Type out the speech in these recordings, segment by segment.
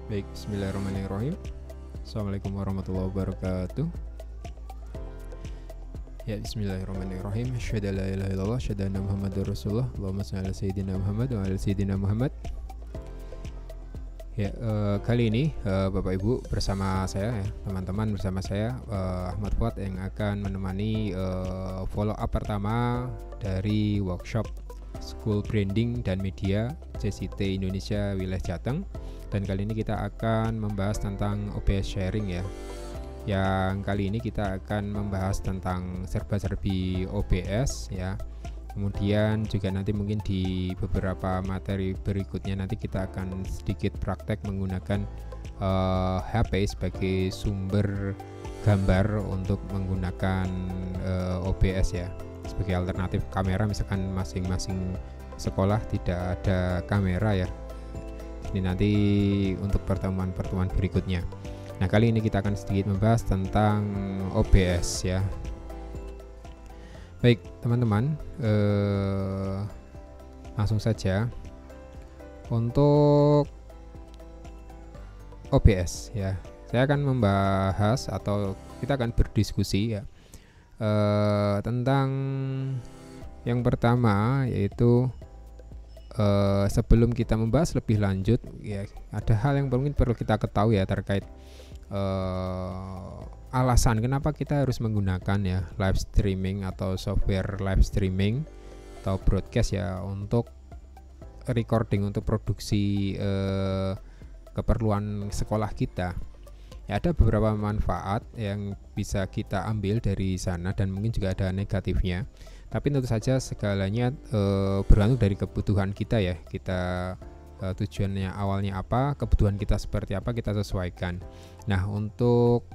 Baik, bismillahirrahmanirrahim. Assalamualaikum warahmatullahi wabarakatuh. Ya, bismillahirrahmanirrahim. Asyhadu an la ilaha illallah, asyhadu anna Muhammadar Rasulullah. Allahumma shalli ala sayyidina Muhammad wa ala sayyidina Muhammad. Ya, kali ini Bapak Ibu bersama saya ya, teman-teman bersama saya Ahmad Fuad yang akan menemani follow up pertama dari workshop School Branding dan Media CCT Indonesia Wilayah Jateng. Dan kali ini kita akan membahas tentang OBS sharing ya. Yang kali ini kita akan membahas tentang serba-serbi OBS ya. Kemudian juga nanti mungkin di beberapa materi berikutnya nanti kita akan sedikit praktek menggunakan HP sebagai sumber gambar untuk menggunakan OBS ya. Sebagai alternatif kamera, misalkan masing-masing sekolah tidak ada kamera ya. Ini nanti untuk pertemuan-pertemuan berikutnya. Nah, kali ini kita akan sedikit membahas tentang OBS ya. Baik, teman-teman, langsung saja untuk OBS ya. Saya akan membahas atau kita akan berdiskusi ya tentang yang pertama, yaitu sebelum kita membahas lebih lanjut ya, ada hal yang mungkin perlu kita ketahui ya terkait alasan kenapa kita harus menggunakan ya live streaming atau software live streaming atau broadcast ya untuk recording, untuk produksi keperluan sekolah kita. Ya, ada beberapa manfaat yang bisa kita ambil dari sana dan mungkin juga ada negatifnya. Tapi tentu saja segalanya bergantung dari kebutuhan kita ya. Kita tujuannya awalnya apa, kebutuhan kita seperti apa, kita sesuaikan. Nah, untuk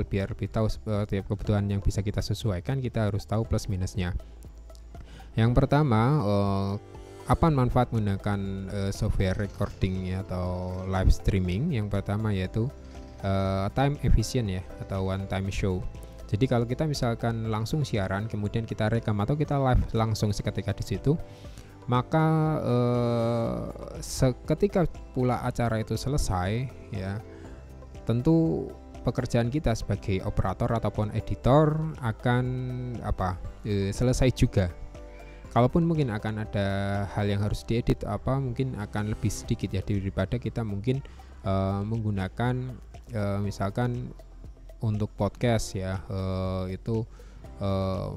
biar lebih tahu seperti kebutuhan yang bisa kita sesuaikan, kita harus tahu plus minusnya. Yang pertama, apa manfaat menggunakan software recording ya, atau live streaming? Yang pertama yaitu time efficient ya, atau one time show. Jadi kalau kita misalkan langsung siaran, kemudian kita rekam atau kita live langsung seketika di situ, maka seketika pula acara itu selesai ya, tentu pekerjaan kita sebagai operator ataupun editor akan selesai juga. Kalaupun mungkin akan ada hal yang harus diedit mungkin akan lebih sedikit ya daripada kita mungkin menggunakan misalkan untuk podcast ya, itu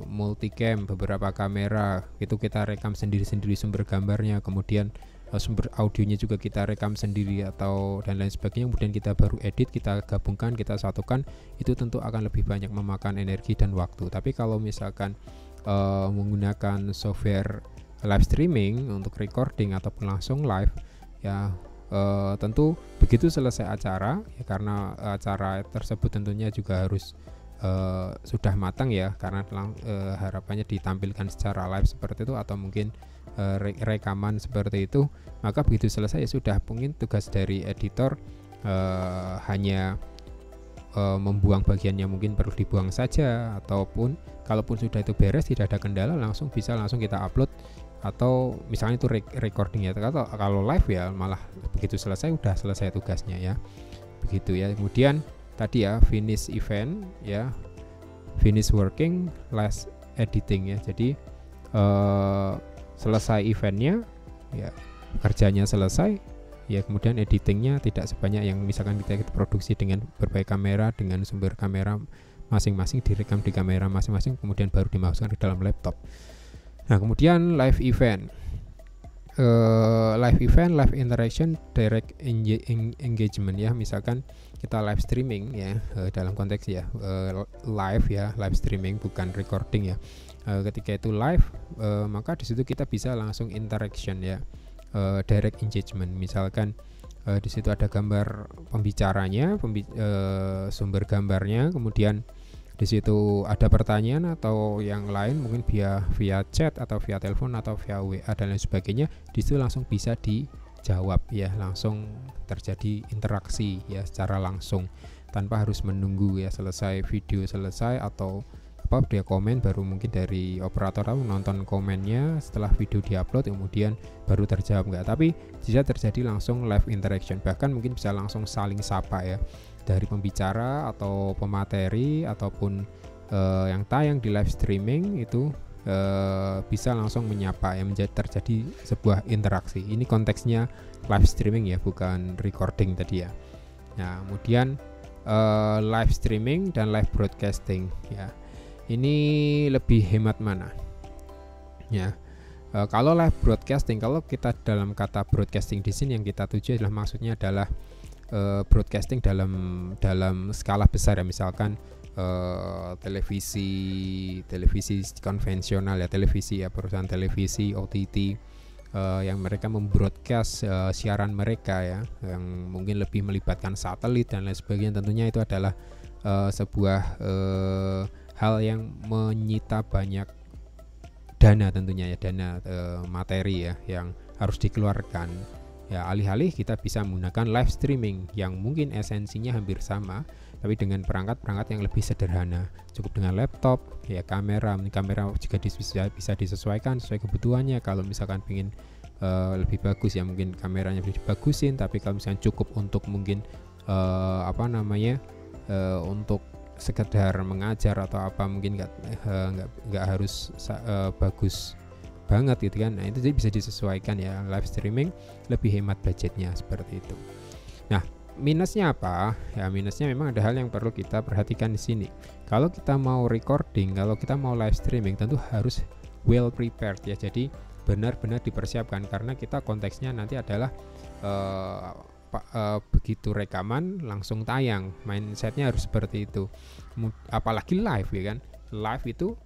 multicam, beberapa kamera itu kita rekam sendiri-sendiri sumber gambarnya, kemudian sumber audionya juga kita rekam sendiri atau dan lain sebagainya, kemudian kita baru edit, kita gabungkan, kita satukan, itu tentu akan lebih banyak memakan energi dan waktu. Tapi kalau misalkan menggunakan software live streaming untuk recording ataupun langsung live ya, tentu begitu selesai acara ya, karena acara tersebut tentunya juga harus sudah matang ya, karena harapannya ditampilkan secara live seperti itu atau mungkin rekaman seperti itu, maka begitu selesai ya sudah, mungkin tugas dari editor hanya membuang bagian yang mungkin perlu dibuang saja, ataupun kalaupun sudah itu beres, tidak ada kendala, langsung kita upload. Atau misalnya itu recording ya, kalau live ya malah begitu selesai udah selesai tugasnya ya, begitu ya. Kemudian tadi ya, finish event ya, finish working, last editing ya. Jadi selesai eventnya ya, kerjanya selesai ya, kemudian editingnya tidak sebanyak yang misalkan kita produksi dengan berbagai kamera, dengan sumber kamera masing-masing, direkam di kamera masing-masing, kemudian baru dimasukkan ke dalam laptop. Nah, kemudian live event, live interaction, direct engagement ya. Misalkan kita live streaming ya, dalam konteks ya live ya, live streaming bukan recording ya. Ketika itu live, maka di situ kita bisa langsung interaction ya, direct engagement. Misalkan di situ ada gambar pembicaranya, sumber gambarnya, kemudian di situ ada pertanyaan atau yang lain, mungkin via chat atau via telepon atau via WA dan lain sebagainya. Di situ langsung bisa dijawab ya, langsung terjadi interaksi ya secara langsung tanpa harus menunggu ya selesai video selesai atau dia komen, baru mungkin dari operator tahu nonton komennya setelah video diupload kemudian baru terjawab enggak, tapi bisa terjadi langsung live interaction, bahkan mungkin bisa langsung saling sapa ya, dari pembicara atau pemateri ataupun yang tayang di live streaming itu bisa langsung menyapa ya, terjadi sebuah interaksi. Ini konteksnya live streaming ya, bukan recording tadi ya. Nah, kemudian live streaming dan live broadcasting ya, ini lebih hemat mana ya? Kalau live broadcasting, kalau kita dalam kata broadcasting di sini yang kita tuju adalah maksudnya adalah broadcasting dalam skala besar ya, misalkan televisi konvensional ya, televisi ya, perusahaan televisi OTT yang mereka membroadcast siaran mereka ya, yang mungkin lebih melibatkan satelit dan lain sebagainya. Tentunya itu adalah sebuah hal yang menyita banyak dana, tentunya ya, dana materi ya yang harus dikeluarkan ya. Alih-alih kita bisa menggunakan live streaming yang mungkin esensinya hampir sama, tapi dengan perangkat-perangkat yang lebih sederhana, cukup dengan laptop ya, kamera juga bisa disesuaikan sesuai kebutuhannya. Kalau misalkan ingin lebih bagus ya, mungkin kameranya bisa dibagusin, tapi kalau misalkan cukup untuk mungkin untuk sekedar mengajar atau apa, mungkin nggak harus bagus banget gitu kan. Nah, itu bisa disesuaikan ya, live streaming lebih hemat budgetnya seperti itu. Nah, minusnya apa? Ya, minusnya memang ada hal yang perlu kita perhatikan di sini. Kalau kita mau recording, kalau kita mau live streaming, tentu harus well prepared ya. Jadi benar-benar dipersiapkan, karena kita konteksnya nanti adalah begitu rekaman langsung tayang. Mindsetnya harus seperti itu. Apalagi live ya kan. Live itu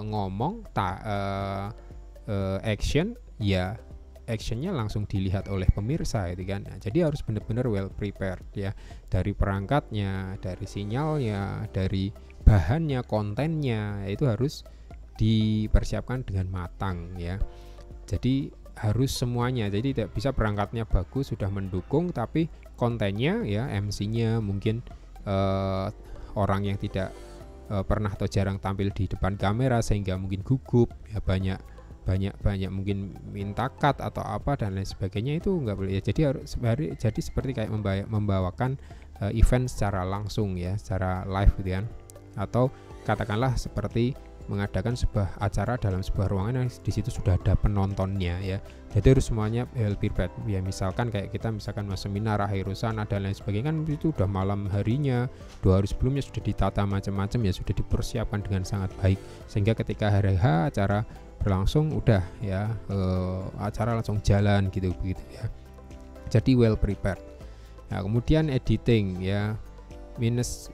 ngomong action ya, actionnya langsung dilihat oleh pemirsa itu kan. Nah, jadi harus benar-benar well prepared ya, dari perangkatnya, dari sinyalnya, dari bahannya, kontennya, itu harus dipersiapkan dengan matang ya. Jadi harus semuanya, jadi tidak bisa perangkatnya bagus sudah mendukung tapi kontennya ya, MC-nya mungkin orang yang tidak pernah atau jarang tampil di depan kamera sehingga mungkin gugup ya, banyak mungkin minta cut atau apa dan lain sebagainya, itu nggak boleh ya. Jadi seperti kayak membawakan event secara langsung ya, secara live gitu kan, atau katakanlah seperti mengadakan sebuah acara dalam sebuah ruangan yang di situ sudah ada penontonnya ya. Jadi harus semuanya well prepared ya. Misalkan kayak kita mau seminar akhir sana dan lain sebagainya, kan itu udah malam harinya, 2 hari sebelumnya sudah ditata macam-macam ya, sudah dipersiapkan dengan sangat baik, sehingga ketika hari H acara berlangsung udah ya, acara langsung jalan gitu begitu ya. Jadi well prepared. Nah, kemudian editing ya, minus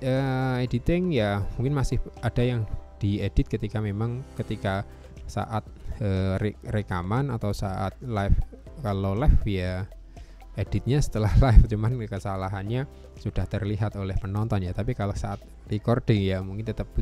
editing ya, mungkin masih ada yang diedit ketika saat rekaman atau saat live. Kalau live ya editnya setelah live, cuman kesalahannya sudah terlihat oleh penonton ya. Tapi kalau saat recording ya mungkin tetap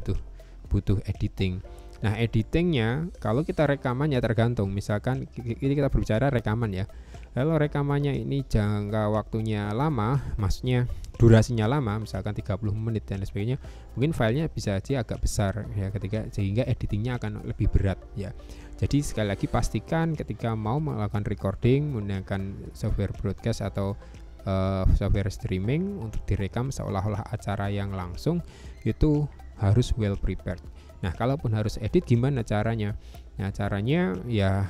butuh editing. Nah, editingnya kalau kita rekaman ya tergantung. Misalkan ini kita berbicara rekaman ya. Kalau rekamannya ini jangka waktunya lama, maksudnya durasinya lama, misalkan 30 menit dan sebagainya, mungkin filenya bisa aja agak besar ya, sehingga editingnya akan lebih berat ya. Jadi sekali lagi pastikan ketika mau melakukan recording menggunakan software broadcast atau software streaming untuk direkam seolah-olah acara yang langsung, itu harus well prepared. Nah, kalaupun harus edit, gimana caranya? Nah, caranya ya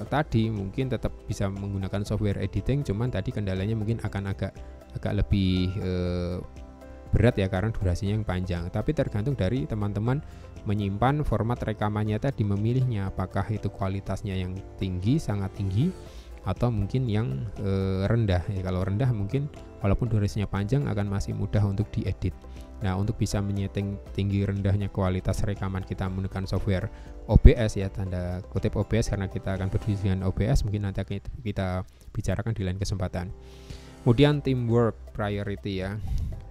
tadi mungkin tetap bisa menggunakan software editing, cuman tadi kendalanya mungkin akan agak lebih berat ya, karena durasinya yang panjang. Tapi tergantung dari teman-teman menyimpan format rekamannya tadi, memilihnya apakah itu kualitasnya yang tinggi, sangat tinggi, atau mungkin yang rendah ya. Kalau rendah mungkin walaupun durasinya panjang akan masih mudah untuk diedit. Nah, untuk bisa menyeting tinggi rendahnya kualitas rekaman, kita menggunakan software OBS ya, tanda kutip OBS, karena kita akan berdiskusi dengan OBS, mungkin nanti akan kita bicarakan di lain kesempatan. Kemudian teamwork priority ya,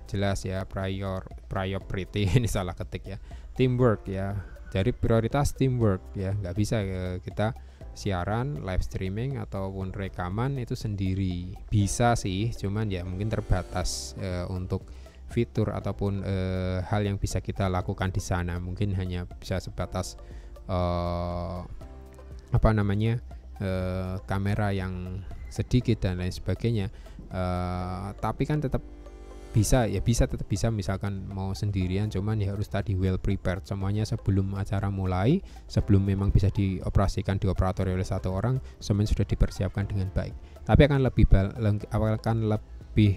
jelas ya, priority ini salah ketik ya, teamwork ya. Jadi prioritas teamwork ya, nggak bisa kita siaran, live streaming ataupun rekaman itu sendiri. Bisa sih, cuman ya mungkin terbatas untuk fitur ataupun hal yang bisa kita lakukan di sana. Mungkin hanya bisa sebatas kamera yang sedikit dan lain sebagainya. Tapi kan tetap tetap bisa misalkan mau sendirian, cuman ya harus tadi well prepared semuanya sebelum acara mulai, sebelum memang bisa dioperasikan dioperatori oleh satu orang, semuanya sudah dipersiapkan dengan baik. Tapi akan lebih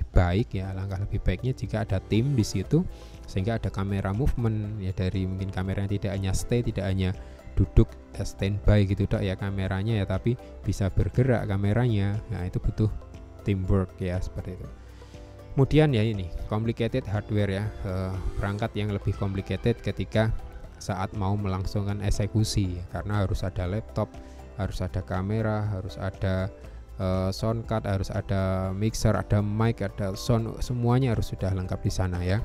baik ya, langkah lebih baiknya jika ada tim di situ, sehingga ada kamera movement ya, dari mungkin kamera yang tidak hanya stay, tidak hanya duduk standby gitu dok ya kameranya ya, tapi bisa bergerak kameranya. Nah itu butuh teamwork ya, seperti itu. Kemudian ya ini complicated hardware ya, perangkat yang lebih complicated ketika saat mau melangsungkan eksekusi ya, karena harus ada laptop, harus ada kamera, harus ada sound card, harus ada mixer, ada mic, ada sound, semuanya harus sudah lengkap di sana ya.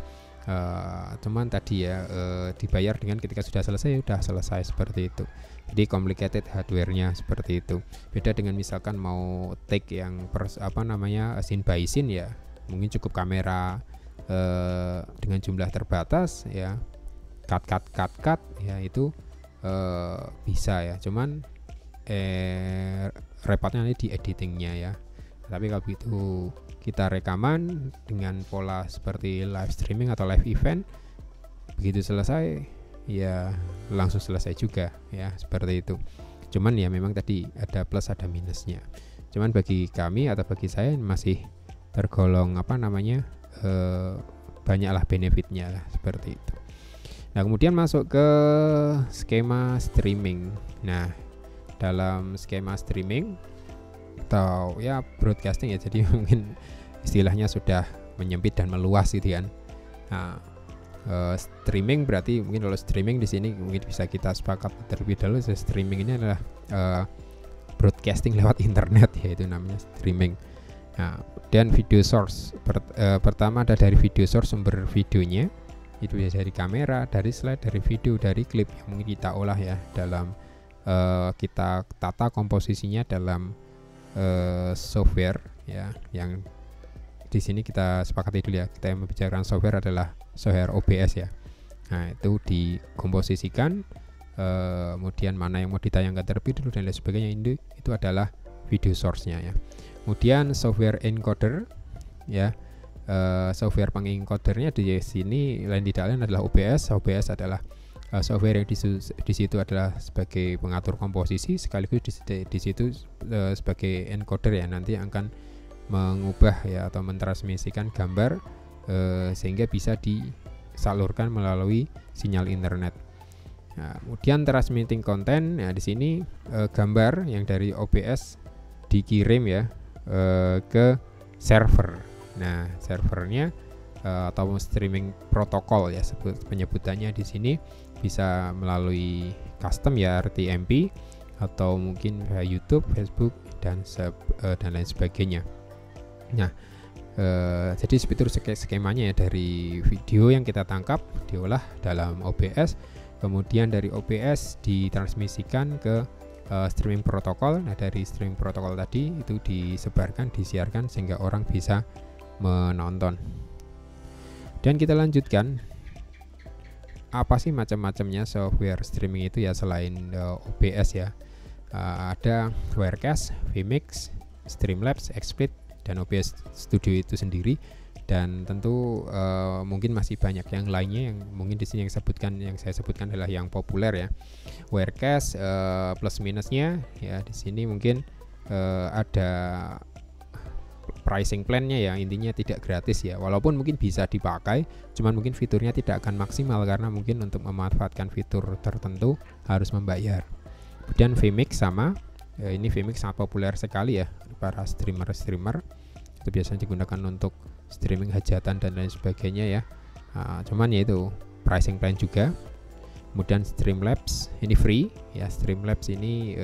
Cuman tadi ya dibayar dengan ketika sudah selesai seperti itu. Jadi complicated hardware-nya seperti itu. Beda dengan misalkan mau take yang scene by scene ya, mungkin cukup kamera dengan jumlah terbatas ya, cut ya, itu bisa ya, cuman repotnya nanti di editingnya ya. Tapi kalau begitu kita rekaman dengan pola seperti live streaming atau live event, begitu selesai ya langsung selesai juga ya, seperti itu. Cuman ya memang tadi ada plus ada minusnya. Cuman bagi kami atau bagi saya masih tergolong banyaklah benefitnya lah, seperti itu. Nah kemudian masuk ke skema streaming. Nah dalam skema streaming atau ya broadcasting ya, jadi mungkin istilahnya sudah menyempit dan meluas gitu kan. Nah streaming berarti mungkin kalau streaming di sini mungkin bisa kita sepakat terlebih dahulu, streaming ini adalah broadcasting lewat internet ya, itu namanya streaming. Nah, dan video source pertama ada dari video source, sumber videonya itu bisa dari kamera, dari slide, dari video, dari klip yang mungkin kita olah ya dalam kita tata komposisinya dalam software ya, yang di sini kita sepakati dulu ya, kita yang membicarakan software adalah software OBS ya. Nah itu dikomposisikan, kemudian mana yang mau ditayangkan terlebih dulu dan lain sebagainya, itu adalah video source-nya ya. Kemudian software encoder ya, software pengencodernya di sini lain tidak lain adalah OBS. OBS adalah software yang di situ adalah sebagai pengatur komposisi, sekaligus di situ sebagai encoder ya, nanti akan mengubah ya atau mentransmisikan gambar sehingga bisa disalurkan melalui sinyal internet. Nah, kemudian transmitting content, nah di sini gambar yang dari OBS dikirim ya ke server. Nah, servernya atau streaming protokol ya penyebutannya di sini, bisa melalui custom ya RTMP atau mungkin YouTube, Facebook dan lain sebagainya. Nah, jadi fitur skemanya ya, dari video yang kita tangkap diolah dalam OBS, kemudian dari OBS ditransmisikan ke streaming protokol. Nah dari streaming protokol tadi itu disebarkan, disiarkan sehingga orang bisa menonton. Dan kita lanjutkan, apa sih macam-macamnya software streaming itu ya selain OBS ya. Ada Wirecast, vMix, Streamlabs, XSplit, dan OBS Studio itu sendiri, dan tentu mungkin masih banyak yang lainnya yang mungkin di sini yang saya sebutkan adalah yang populer ya. Wirecast plus minusnya ya, di sini mungkin ada pricing plan-nya ya, intinya tidak gratis ya, walaupun mungkin bisa dipakai, cuman mungkin fiturnya tidak akan maksimal karena mungkin untuk memanfaatkan fitur tertentu harus membayar. Kemudian vMix sama ini vMix sangat populer sekali ya para streamer itu biasanya digunakan untuk streaming hajatan dan lain sebagainya ya. Cuman ya itu pricing plan juga. Kemudian Streamlabs ini free ya, Streamlabs ini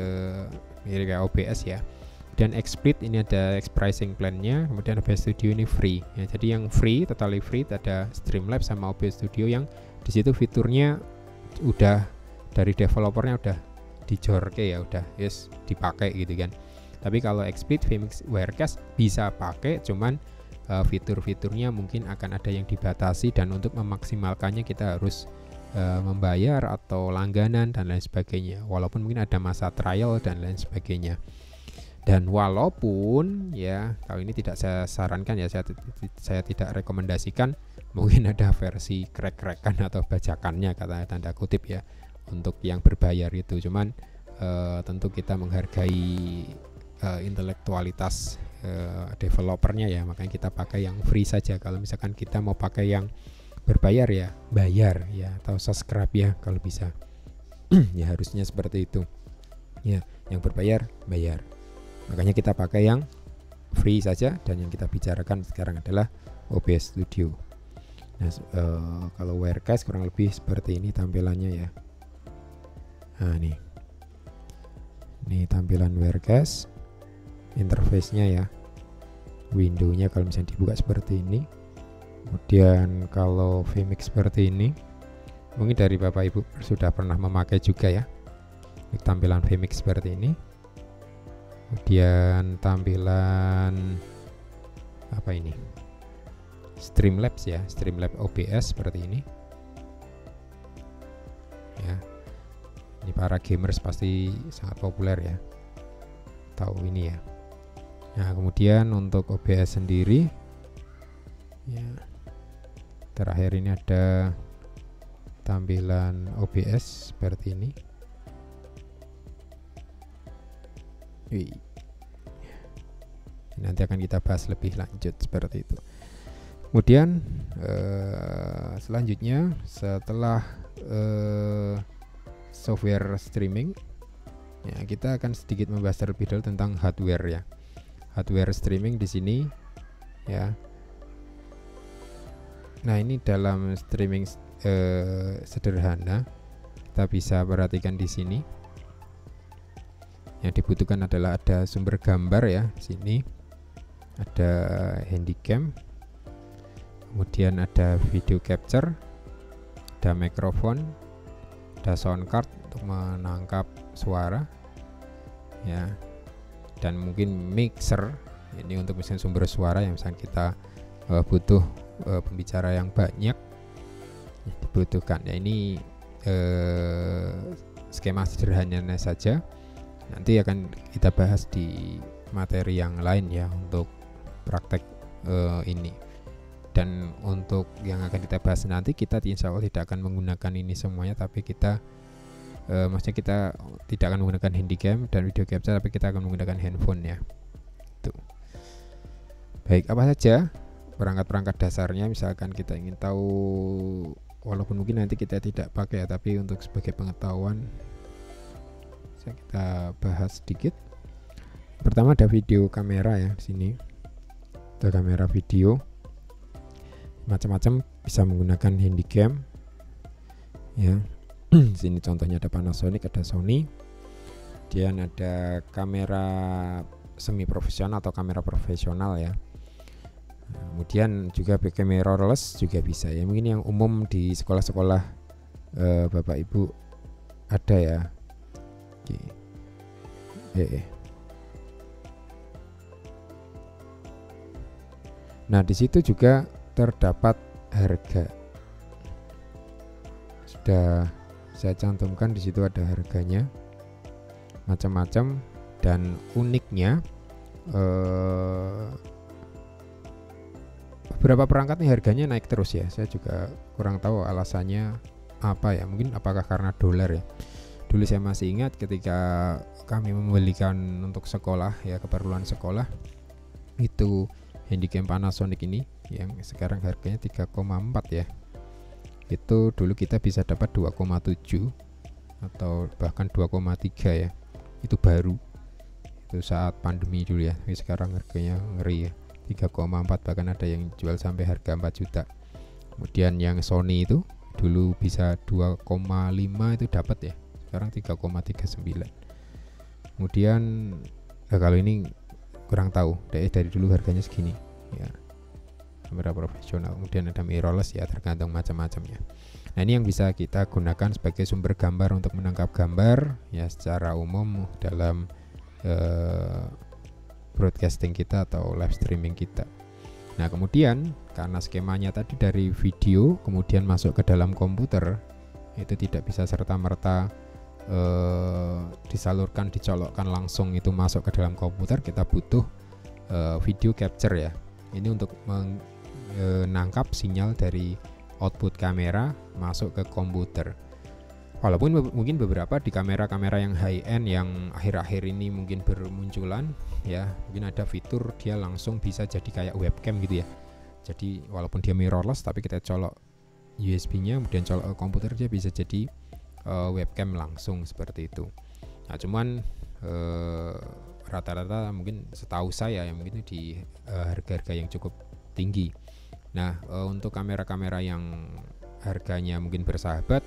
mirip kayak OBS ya. Dan XSplit ini ada pricing plan-nya, kemudian OBS Studio ini free ya. Jadi yang free, totally free ada Streamlabs sama OBS Studio yang di situ fiturnya udah dari developernya udah dijorke ya, udah dipakai gitu kan. Tapi kalau XSplit, vMix, Wirecast bisa pakai, cuman fitur-fiturnya mungkin akan ada yang dibatasi, dan untuk memaksimalkannya kita harus membayar atau langganan dan lain sebagainya, walaupun mungkin ada masa trial dan lain sebagainya. Dan walaupun ya kalau ini tidak saya sarankan ya, saya tidak rekomendasikan, mungkin ada versi crack-crackan atau bajakannya kata tanda kutip ya untuk yang berbayar itu. Cuman tentu kita menghargai intelektualitas developernya ya, makanya kita pakai yang free saja. Kalau misalkan kita mau pakai yang berbayar ya bayar ya, atau subscribe ya kalau bisa. Ya harusnya seperti itu ya, yang berbayar bayar. Makanya kita pakai yang free saja, dan yang kita bicarakan sekarang adalah OBS Studio. Nah kalau Wirecast kurang lebih seperti ini tampilannya ya. Nah ini tampilan Wirecast, interface-nya ya, window-nya kalau misalnya dibuka seperti ini. Kemudian kalau Vmix seperti ini, mungkin dari Bapak Ibu sudah pernah memakai juga ya. Ini tampilan Vmix seperti ini. Kemudian tampilan apa ini, Streamlabs ya, Streamlabs OBS seperti ini ya. Ini para gamers pasti sangat populer ya, tahu ini ya. Nah kemudian untuk OBS sendiri ya, terakhir ini ada tampilan OBS seperti ini. Nanti akan kita bahas lebih lanjut seperti itu. Kemudian selanjutnya setelah software streaming ya, kita akan sedikit membahas terlebih dahulu tentang hardware ya. Hardware streaming di sini ya. Nah ini dalam streaming sederhana kita bisa perhatikan di sini. Yang dibutuhkan adalah ada sumber gambar ya, di sini ada handycam, kemudian ada video capture, ada mikrofon, ada sound card untuk menangkap suara ya, dan mungkin mixer ini untuk misalnya sumber suara yang misalnya kita butuh pembicara yang banyak ya, dibutuhkan ya. Ini skema sederhananya saja, nanti akan kita bahas di materi yang lain ya untuk praktek ini. Dan untuk yang akan kita bahas nanti, kita insya Allah tidak akan menggunakan ini semuanya, tapi kita maksudnya kita tidak akan menggunakan handycam dan video capture, tapi kita akan menggunakan handphone ya. Tuh. Baik, apa saja perangkat-perangkat dasarnya, misalkan kita ingin tahu, walaupun mungkin nanti kita tidak pakai ya, tapi untuk sebagai pengetahuan kita bahas sedikit. Pertama ada video kamera ya, di sini ada kamera video macam-macam, bisa menggunakan handycam ya. Di sini contohnya ada Panasonic, ada Sony, kemudian ada kamera semi profesional atau kamera profesional ya. Kemudian juga pakai mirrorless juga bisa ya, mungkin yang umum di sekolah-sekolah Bapak Ibu ada ya. Nah di situ juga terdapat harga, sudah saya cantumkan di situ, ada harganya macam-macam, dan uniknya beberapa perangkat nih harganya naik terus ya. Saya juga kurang tahu alasannya apa ya, mungkin apakah karena dolar ya. Dulu saya masih ingat ketika kami membelikan untuk sekolah ya, keperluan sekolah, itu handycam Panasonic ini yang sekarang harganya 3,4 ya, itu dulu kita bisa dapat 2,7 atau bahkan 2,3 ya, itu baru, itu saat pandemi dulu ya. Tapi sekarang harganya ngeri ya, 3,4, bahkan ada yang jual sampai harga 4 juta. Kemudian yang Sony itu dulu bisa 2,5 itu dapat ya, sekarang 3,39. Kemudian kalau ini kurang tahu, dari dulu harganya segini ya, kamera profesional. Kemudian ada mirrorless ya, tergantung macam-macamnya. Nah ini yang bisa kita gunakan sebagai sumber gambar untuk menangkap gambar ya secara umum dalam broadcasting kita atau live streaming kita. Nah, kemudian karena skemanya tadi dari video kemudian masuk ke dalam komputer, itu tidak bisa serta-merta disalurkan, dicolokkan langsung itu masuk ke dalam komputer. Kita butuh video capture ya. Ini untuk menangkap sinyal dari output kamera masuk ke komputer. Walaupun mungkin beberapa di kamera-kamera yang high end yang akhir-akhir ini mungkin bermunculan ya, mungkin ada fitur dia langsung bisa jadi kayak webcam gitu ya. Jadi walaupun dia mirrorless tapi kita colok USB-nya kemudian colok ke komputer, dia bisa jadi webcam langsung seperti itu. Nah, cuman rata-rata mungkin setahu saya yang mungkin di harga-harga yang cukup tinggi. Nah, untuk kamera-kamera yang harganya mungkin bersahabat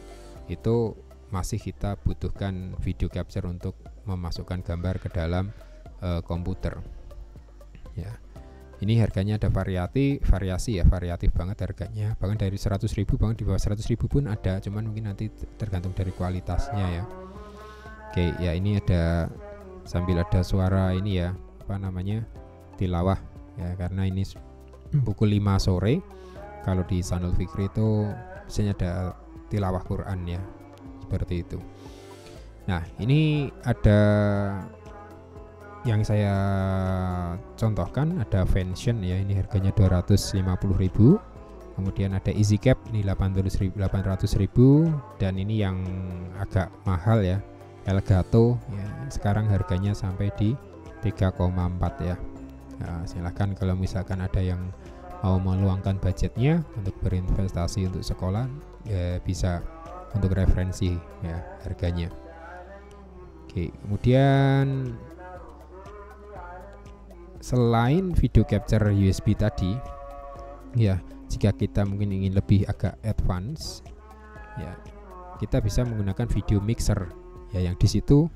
itu masih kita butuhkan video capture untuk memasukkan gambar ke dalam komputer. Ya. Ini harganya ada variasi ya, variatif banget harganya. Bahkan dari 100.000 bahkan di bawah 100.000 pun ada, cuman mungkin nanti tergantung dari kualitasnya ya. Oke, ya ini ada sambil ada suara ini ya, apa namanya? Tilawah ya, karena ini pukul 5 sore. Kalau di Sanul Fikri itu biasanya ada tilawah Quran ya. Seperti itu. Nah, ini ada yang saya contohkan, ada Vention ya, ini harganya 250.000. Kemudian ada EasyCap ini 800.000, dan ini yang agak mahal ya, Elgato ya, sekarang harganya sampai di 3,4 ya. Nah, silahkan kalau misalkan ada yang mau meluangkan budgetnya untuk berinvestasi untuk sekolah ya, bisa untuk referensi ya harganya. Oke, kemudian selain video capture USB tadi ya, jika kita mungkin ingin lebih agak advance ya, kita bisa menggunakan video mixer ya, yang di situ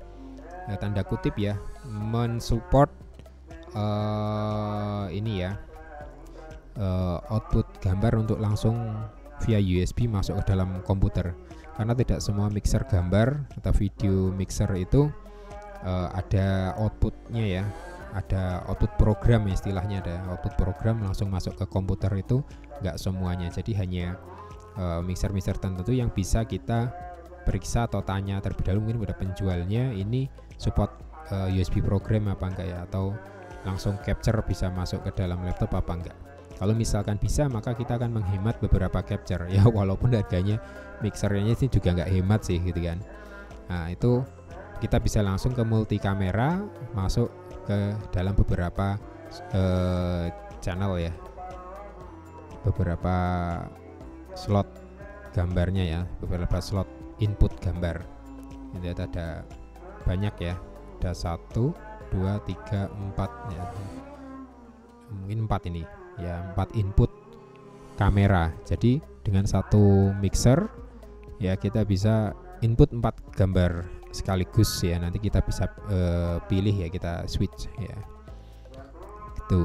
ya, tanda kutip ya, mensupport ini ya, output gambar untuk langsung via USB masuk ke dalam komputer. Karena tidak semua mixer gambar atau video mixer itu ada outputnya ya, ada output program ya, istilahnya ada output program langsung masuk ke komputer, itu nggak semuanya. Jadi hanya mixer-mixer tertentu yang bisa kita periksa atau tanya terlebih dahulu mungkin pada penjualnya, ini support USB program apa enggak ya, atau langsung capture bisa masuk ke dalam laptop apa enggak. Kalau misalkan bisa, maka kita akan menghemat beberapa capture ya, walaupun harganya mixernya sih juga nggak hemat sih gitu kan. Nah, itu kita bisa langsung ke multi kamera, masuk ke dalam beberapa channel ya, beberapa slot gambarnya ya, beberapa slot input gambar. Ini ada banyak ya, ada 1, 2, 3, 4 ya, mungkin 4 ini ya, 4 input kamera. Jadi dengan satu mixer ya kita bisa input 4 gambar sekaligus ya. Nanti kita bisa pilih ya, kita switch ya gitu.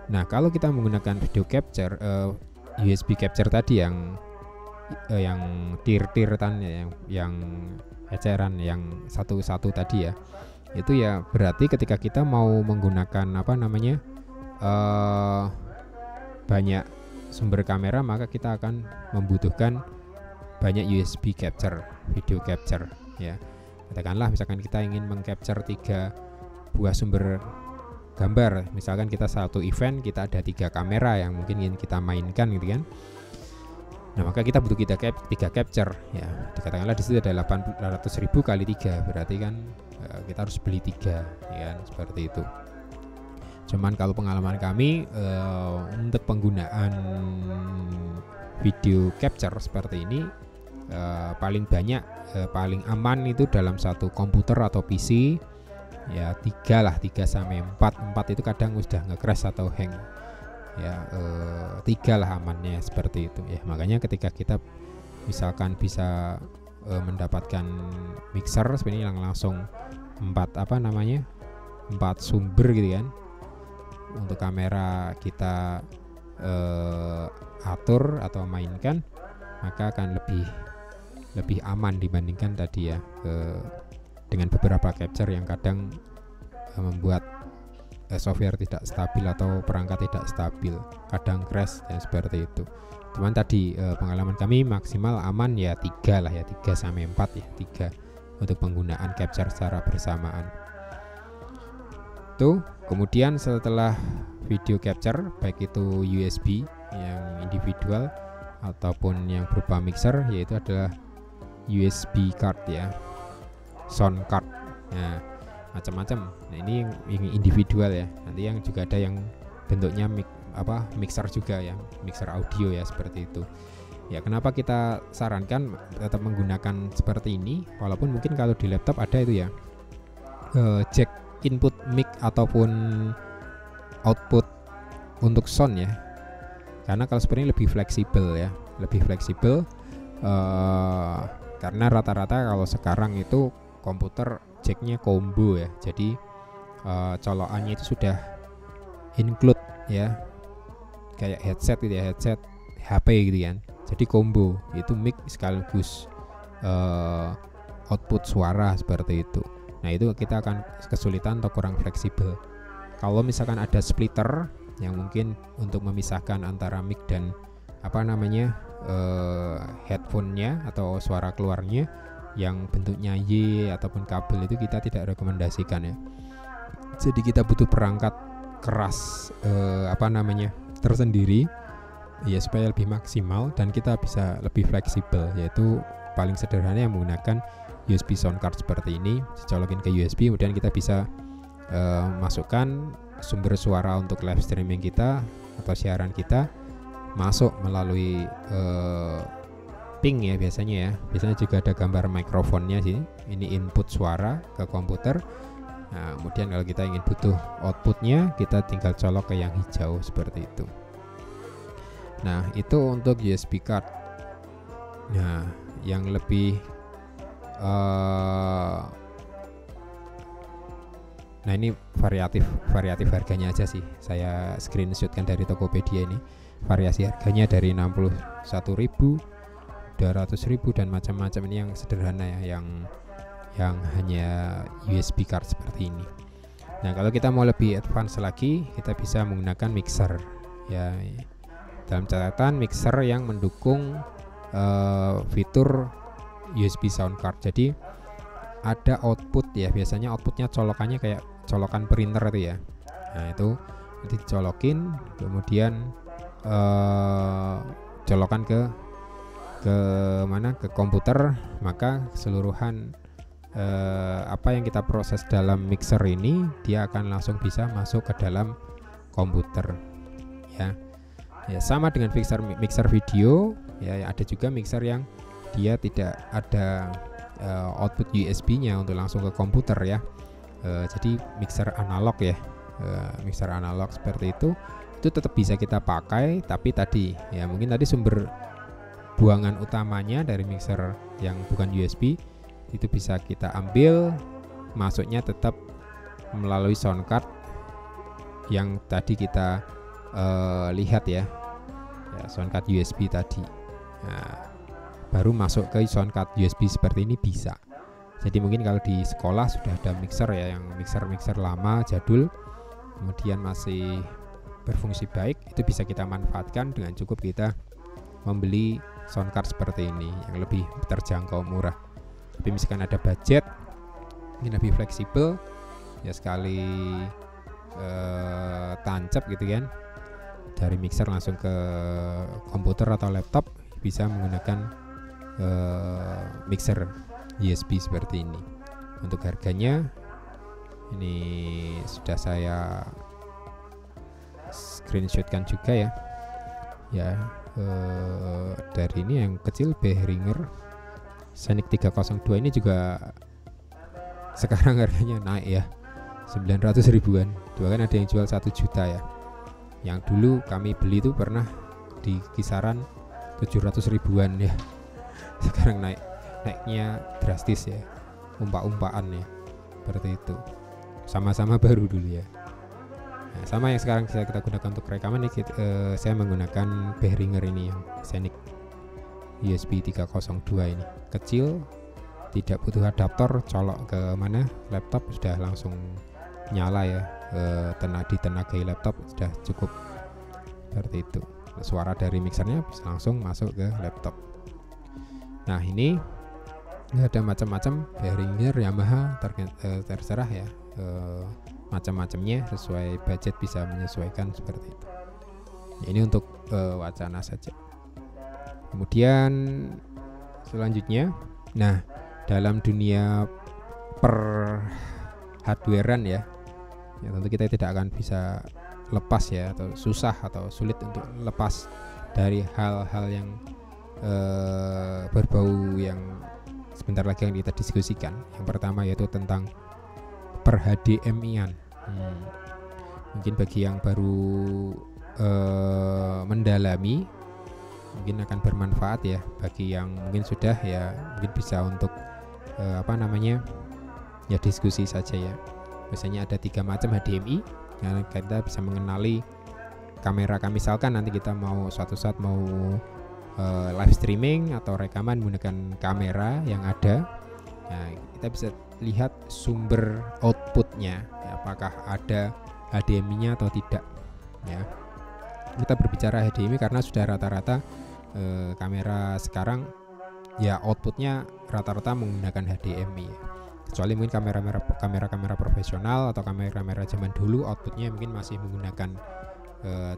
Nah, kalau kita menggunakan video capture USB capture tadi yang tir-tiran ya, yang eceran, yang satu-satu tadi ya, itu ya berarti ketika kita mau menggunakan apa namanya banyak sumber kamera, maka kita akan membutuhkan banyak USB capture, video capture ya. Katakanlah misalkan kita ingin mengcapture 3 buah sumber gambar, misalkan kita satu event kita ada 3 kamera yang mungkin ingin kita mainkan gitu kan. Nah, maka kita butuh 3 capture ya. Dikatakanlah di situ ada 800.000 kali 3, berarti kan kita harus beli 3 ya kan, seperti itu. Cuman kalau pengalaman kami untuk penggunaan video capture seperti ini paling banyak paling aman itu dalam satu komputer atau PC ya 3 sampai 4 itu kadang udah nge-crash atau hang ya, 3 lah amannya seperti itu ya. Makanya ketika kita misalkan bisa mendapatkan mixer seperti ini yang langsung 4 sumber gitu kan, untuk kamera kita atur atau mainkan, maka akan lebih aman dibandingkan tadi ya dengan beberapa capture yang kadang membuat software tidak stabil atau perangkat tidak stabil, kadang crash dan seperti itu. Cuman tadi pengalaman kami maksimal aman ya 3 lah ya, 3 sampai 4 ya, 3 untuk penggunaan capture secara bersamaan. Tuh, kemudian setelah video capture baik itu USB yang individual ataupun yang berupa mixer, yaitu adalah USB card ya, sound card. Nah, macam-macam. Nah, ini yang individual ya. Nanti yang juga ada yang bentuknya mixer juga ya, mixer audio ya, seperti itu. Ya, kenapa kita sarankan tetap menggunakan seperti ini, walaupun mungkin kalau di laptop ada itu ya, jack input mic ataupun output untuk sound ya. Karena kalau seperti ini lebih fleksibel ya, lebih fleksibel karena rata-rata kalau sekarang itu komputer jacknya combo ya, jadi colokannya itu sudah include ya, kayak headset gitu ya, headset HP gitu kan. Jadi combo itu mic sekaligus output suara seperti itu. Nah, itu kita akan kesulitan atau kurang fleksibel. Kalau misalkan ada splitter yang mungkin untuk memisahkan antara mic dan headphone-nya atau suara keluarnya yang bentuknya Y ataupun kabel, itu kita tidak rekomendasikan ya. Jadi kita butuh perangkat keras tersendiri ya, supaya lebih maksimal dan kita bisa lebih fleksibel, yaitu paling sederhana yang menggunakan USB sound card seperti ini. Dicolokin ke USB, kemudian kita bisa masukkan sumber suara untuk live streaming kita atau siaran kita masuk melalui ping ya, biasanya juga ada gambar mikrofonnya sih. Ini input suara ke komputer. Nah, kemudian kalau kita ingin butuh outputnya, kita tinggal colok ke yang hijau seperti itu. Nah, itu untuk USB card. Nah, yang lebih nah ini variatif harganya aja sih. Saya screenshotkan dari Tokopedia ini. Variasi harganya dari 61.000, 200.000 dan macam-macam. Ini yang sederhana ya, yang hanya USB card seperti ini. Nah, kalau kita mau lebih advance lagi, kita bisa menggunakan mixer ya. Dalam catatan, mixer yang mendukung fitur USB sound card. Jadi ada output ya, biasanya outputnya colokannya kayak colokan printer itu ya. Nah, itu nanti dicolokin, kemudian colokan ke komputer, maka keseluruhan apa yang kita proses dalam mixer ini dia akan langsung bisa masuk ke dalam komputer ya. Ya, sama dengan mixer video ya, ada juga mixer yang dia tidak ada output USB-nya untuk langsung ke komputer ya. Jadi mixer analog ya, mixer analog seperti itu tetap bisa kita pakai, tapi tadi ya mungkin tadi sumber buangan utamanya dari mixer yang bukan USB itu bisa kita ambil, masuknya tetap melalui sound card yang tadi kita lihat ya, sound card USB tadi. Nah, baru masuk ke sound card USB seperti ini bisa. Jadi mungkin kalau di sekolah sudah ada mixer ya, yang mixer lama jadul, kemudian masih berfungsi baik, itu bisa kita manfaatkan dengan cukup kita membeli sound card seperti ini yang lebih terjangkau, murah. Tapi misalkan ada budget ini lebih fleksibel ya, sekali tancap gitu kan, dari mixer langsung ke komputer atau laptop, bisa menggunakan mixer USB seperti ini. Untuk harganya ini sudah saya screenshotkan juga ya, dari ini yang kecil Behringer Scenic 302 ini juga sekarang harganya naik ya, 900 ribuan. Bahkan ada yang jual 1 juta ya. Yang dulu kami beli itu pernah di kisaran 700 ribuan ya. Sekarang naiknya drastis ya, umpak-umpakan ya, seperti itu. Sama-sama baru dulu ya. Nah, sama yang sekarang kita gunakan untuk rekaman ini, saya menggunakan Behringer ini yang Scenic USB 302 ini. Kecil, tidak butuh adaptor, colok ke laptop sudah langsung nyala ya, ditenagai laptop sudah cukup seperti itu. Suara dari mixernya bisa langsung masuk ke laptop. Nah ini ada macam-macam Behringer, Yamaha, terserah ya, macam-macamnya sesuai budget, bisa menyesuaikan seperti itu. Ya, ini untuk wacana saja. Kemudian selanjutnya, nah dalam dunia per hardwarean ya tentu kita tidak akan bisa lepas ya, atau susah atau sulit untuk lepas dari hal-hal yang berbau yang sebentar lagi yang kita diskusikan. Yang pertama yaitu tentang per HDMI-an. Mungkin bagi yang baru mendalami mungkin akan bermanfaat ya. Bagi yang mungkin sudah ya mungkin bisa untuk ya diskusi saja ya. Biasanya ada 3 macam HDMI. Ya, kita bisa mengenali kamera. Misalkan nanti kita mau suatu saat mau live streaming atau rekaman menggunakan kamera yang ada, nah, kita bisa lihat sumber outputnya ya, apakah ada HDMI-nya atau tidak ya. Kita berbicara HDMI karena sudah rata-rata kamera sekarang ya outputnya rata-rata menggunakan HDMI ya. Kecuali mungkin kamera profesional atau kamera zaman dulu outputnya mungkin masih menggunakan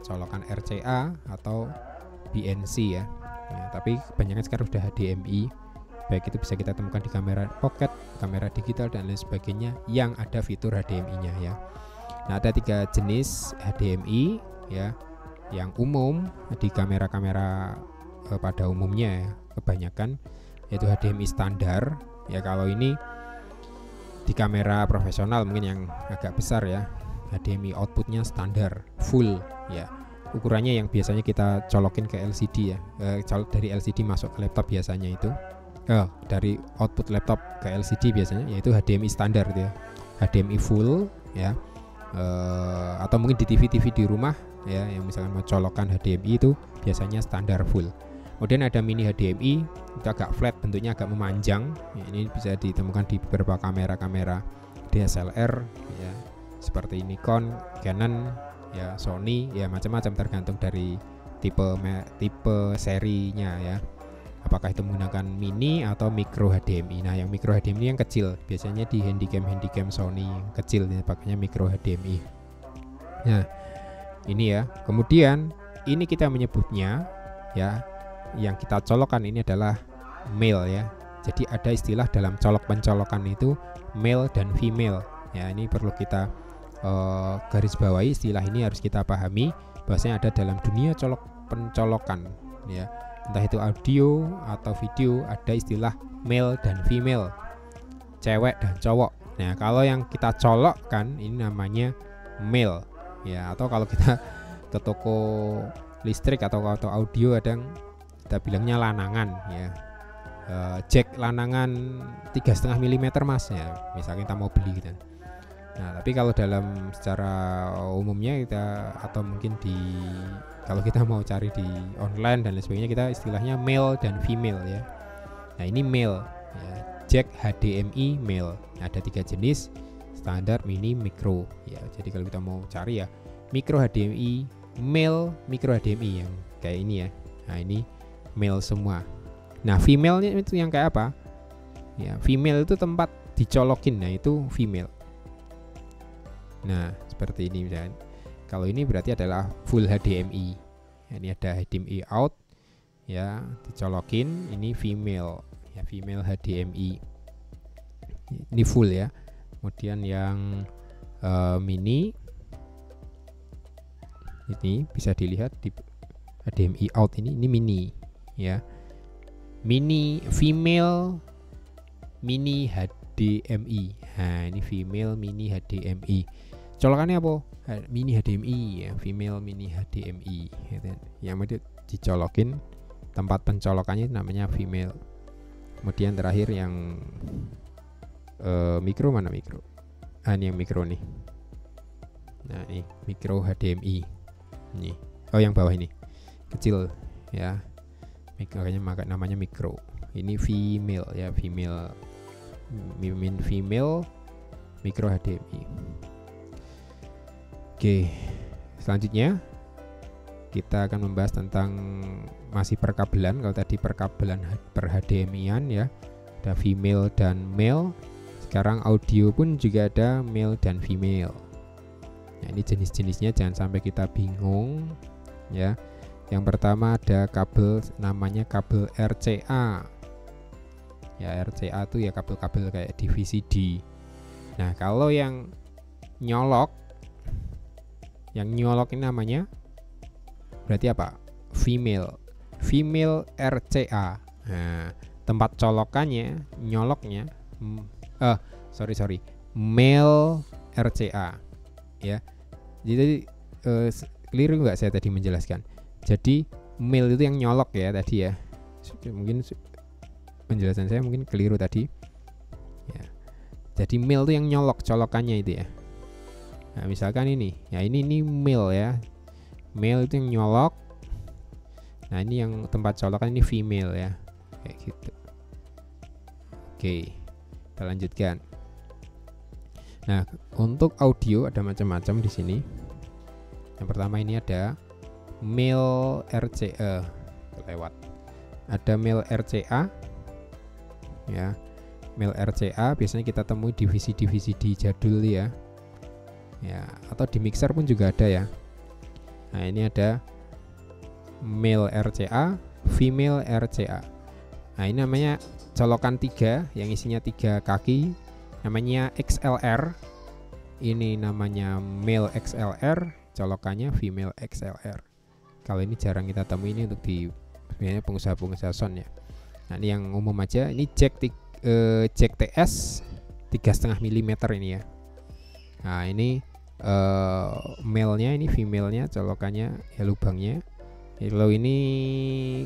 colokan RCA atau BNC ya. Tapi kebanyakan sekarang sudah HDMI, baik itu bisa kita temukan di kamera pocket, kamera digital dan lain sebagainya yang ada fitur HDMI-nya ya. Nah ada 3 jenis HDMI ya, yang umum di kamera-kamera pada umumnya ya, kebanyakan yaitu HDMI standar ya. Kalau ini di kamera profesional mungkin yang agak besar ya, HDMI outputnya standar full ya. Ukurannya yang biasanya kita colokin ke LCD ya, dari LCD masuk ke laptop biasanya itu, dari output laptop ke LCD biasanya yaitu HDMI standar gitu ya, HDMI full ya. Atau mungkin di TV di rumah ya, yang misalkan mau colokan HDMI itu biasanya standar full. Kemudian ada mini HDMI, itu agak flat, bentuknya agak memanjang ya, ini bisa ditemukan di beberapa kamera DSLR ya, seperti Nikon, Canon ya, Sony ya, macam-macam tergantung dari tipe serinya ya, apakah itu menggunakan mini atau micro HDMI. Nah yang micro HDMI yang kecil biasanya di handycam Sony yang kecil ya, pakainya micro HDMI. Nah ini ya, kemudian ini kita menyebutnya ya, yang kita colokkan ini adalah male ya. Jadi ada istilah dalam pencolokan itu male dan female ya. Ini perlu kita garis bawahi, istilah ini harus kita pahami bahwasanya ada dalam dunia pencolokan ya, entah itu audio atau video, ada istilah male dan female, cewek dan cowok. Nah kalau yang kita colokkan ini namanya male ya. Atau kalau kita ke toko listrik atau audio ada yang kita bilangnya lanangan ya, jack lanangan 3,5 mm mas ya, misalnya kita mau beli gitu. Nah tapi kalau dalam secara umumnya kita, atau mungkin kalau kita mau cari di online dan lain sebagainya, kita istilahnya male dan female ya. Nah ini male ya, jack HDMI male. Nah, ada 3 jenis, standar, mini, micro ya. Jadi kalau kita mau cari ya micro HDMI, male micro HDMI yang kayak ini ya. Nah ini male semua. Nah female-nya itu yang kayak apa ya, female itu tempat dicolokin, nah itu female. Nah seperti ini misalnya. Kalau ini berarti adalah full HDMI ya, ini ada HDMI out ya, dicolokin, ini female ya, female HDMI ini full ya. Kemudian yang mini ini bisa dilihat di HDMI out, ini mini ya, mini female mini HDMI. Nah ini female mini HDMI, colokannya apa? Mini HDMI ya, female mini HDMI gitu. Yang mau dicolokin, tempat pencolokannya namanya female. Kemudian terakhir yang micro, mana micro? Ini yang micro nih. Nah ini micro HDMI nih. Oh yang bawah ini kecil ya, makanya namanya micro. Ini female ya, female micro HDMI. Oke, selanjutnya kita akan membahas tentang masih perkabelan. Kalau tadi perkabelan per HDMI-an ya, ada female dan male. Sekarang audio pun juga ada male dan female. Nah, ini jenis-jenisnya, jangan sampai kita bingung ya. Yang pertama ada kabel, namanya kabel RCA. Ya, RCA itu ya kabel-kabel kayak di VCD. Nah, kalau yang nyolok ini namanya berarti apa? Female RCA. Nah, tempat colokannya, nyoloknya male RCA ya. Jadi keliru nggak saya tadi menjelaskan? Jadi male itu yang nyolok ya tadi ya. Mungkin penjelasan saya mungkin keliru tadi ya. Jadi male itu yang nyolok, colokannya itu ya. Nah, misalkan ini ya, ini male ya. Male itu yang nyolok. Nah, ini yang tempat colokan, ini female ya, kayak gitu. Oke, kita lanjutkan. Nah, untuk audio ada macam-macam di sini. Yang pertama ini ada male RCA, lewat. Ada male RCA ya. Male RCA biasanya kita temui di VCD jadul ya. Ya, atau di mixer pun juga ada ya. Nah, ini ada male RCA, female RCA. Nah, ini namanya colokan 3 yang isinya 3 kaki, namanya XLR. Ini namanya male XLR, colokannya female XLR. Kalau ini jarang kita temui, ini untuk di sebenarnya pengusaha-pengusaha sound ya. Nah, ini yang umum aja. Ini jack TS 3,5 mm ini ya. Nah, ini male-nya, ini female-nya, colokannya ya, lubangnya. Kalau ini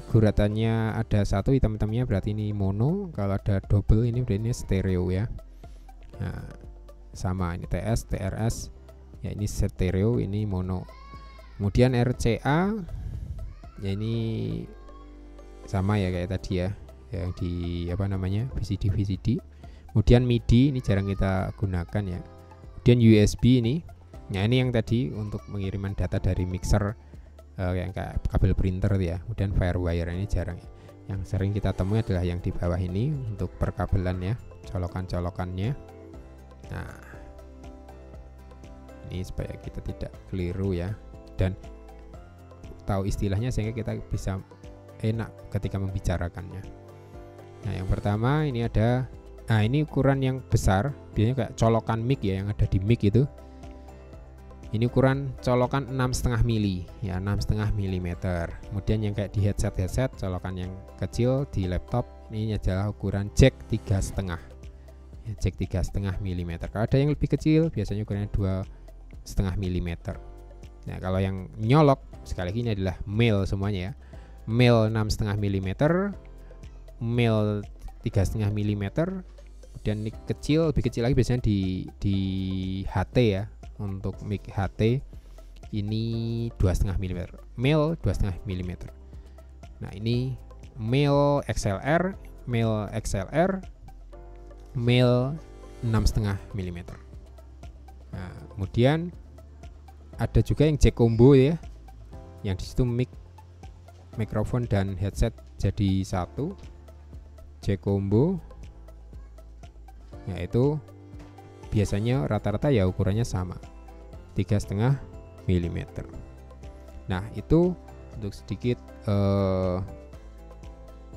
guratannya ada 1 hitam-hitamnya berarti ini mono. Kalau ada double ini berarti ini stereo ya. Nah, sama ini TS, TRS ya, ini stereo, ini mono. Kemudian RCA ya, ini sama ya kayak tadi ya, yang di apa namanya VCD. Kemudian MIDI ini jarang kita gunakan ya. Kemudian USB ini. Nah, ini yang tadi untuk pengiriman data dari mixer yang kayak kabel printer ya. Kemudian Firewire ini jarang ya. Yang sering kita temui adalah yang di bawah ini untuk perkabelan ya, colokan-colokannya. Nah, ini supaya kita tidak keliru ya, dan tahu istilahnya sehingga kita bisa enak ketika membicarakannya. Nah, yang pertama ini ada, nah ini ukuran yang besar, biasanya kayak colokan mic ya, yang ada di mic itu. Ini ukuran colokan 6,5 mili ya, 6,5 mm. Kemudian yang kayak di headset colokan yang kecil di laptop ini adalah ukuran jack 3,5 ya, jack 3,5 mm. Kalau ada yang lebih kecil biasanya ukurannya 2,5 mm. Nah, kalau yang nyolok sekali lagi ini adalah male semuanya ya. Male 6,5 mm, male 3,5 mm. Kemudian ini kecil, lebih kecil lagi biasanya di HT ya. Untuk mic HT ini 2,5 mm, male 2,5 mm. Nah, ini male XLR, male 6,5 mm. Nah, kemudian ada juga yang jack combo ya, yang disitu mikrofon dan headset jadi satu, jack combo, yaitu biasanya rata-rata ya ukurannya sama, 3,5 mm. Nah, itu untuk sedikit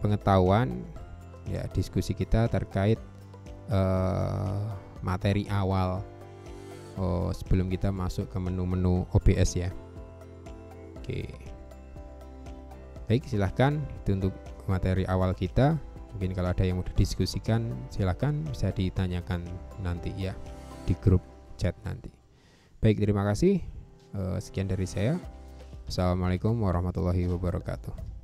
pengetahuan ya, diskusi kita terkait materi awal sebelum kita masuk ke menu-menu OBS ya. Oke, baik, silahkan itu untuk materi awal kita. Mungkin kalau ada yang mau didiskusikan silahkan bisa ditanyakan nanti ya di grup chat nanti. Baik, terima kasih. Sekian dari saya. Assalamualaikum warahmatullahi wabarakatuh.